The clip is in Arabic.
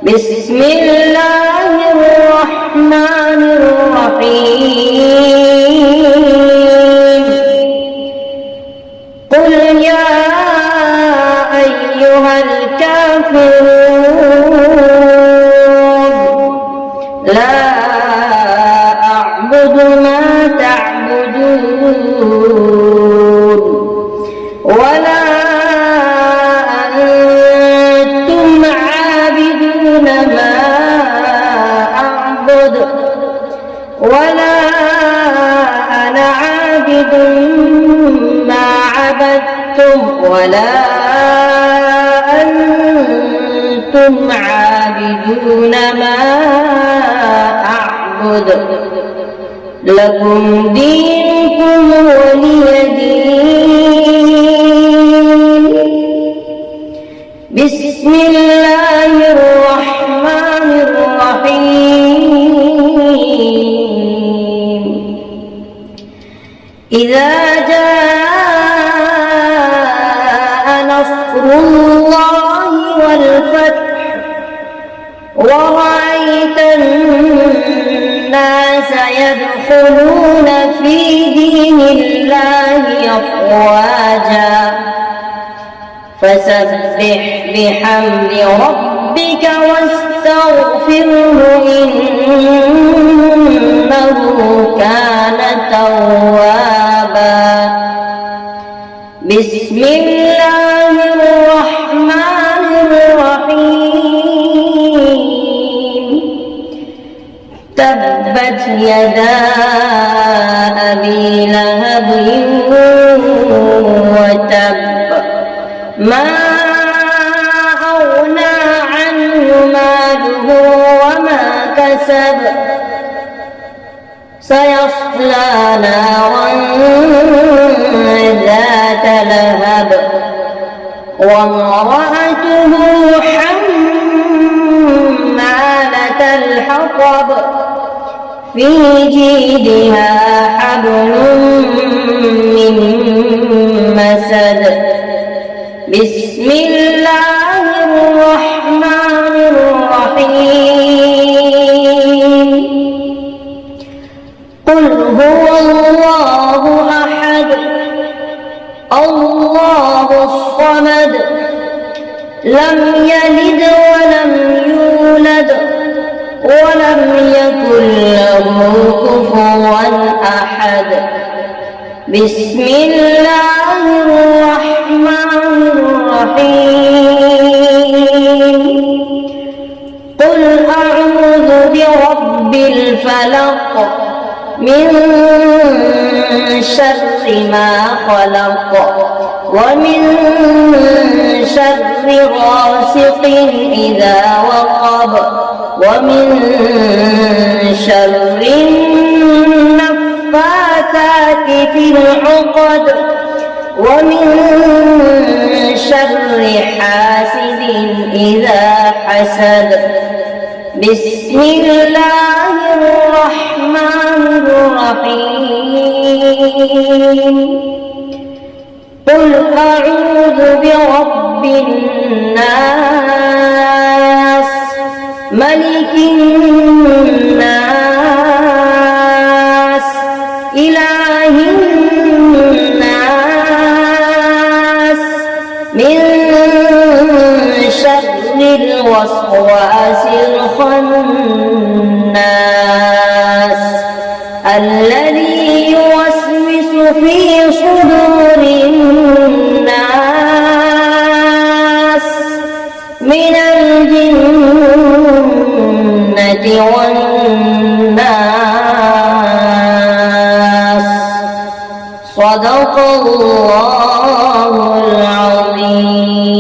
بسم الله الرحمن الرحيم قل يا أيها الكافرون لا أعبد ما تعبدون ولا أنتم عابدون ما أعبد ولا أنا عابد ما عبدتم ولا أنتم عابدون ما أعبد لكم دينكم ولي دين. بسم الله الرحمن الرحيم إذا جاء نصر الله والفتح ورأيت الناس يدخلون في دين الله أفواجا فسبح بحمد ربك واستغفره إنه كان توابا. بسم الله الرحمن الرحيم تبت يدا أبي لهب وتب ما أغنى عنه ماله وما كسب سيصلى نارا ذات لهب وامرأته حمالة الحطب في جيدها حبل من مسد. بسم الله الرحمن الرحيم قل هو الله أحد الله الصمد لم يلد ولم يولد ولم يكن له كفوا أحد. بسم الله الرحمن الرحيم قل أعوذ برب الفلق من شر ما خلق ومن شر غاسق إذا وقب ومن شر النفاثات في العقد ومن شر حاسد إذا حسد. بسم الله الرحمن الرحيم قل أعوذ برب الناس ملك الناس إله الناس من شر الوسواس الخناس الذي يوسوس في صدور الناس من الجنة والناس. صدق الله العظيم.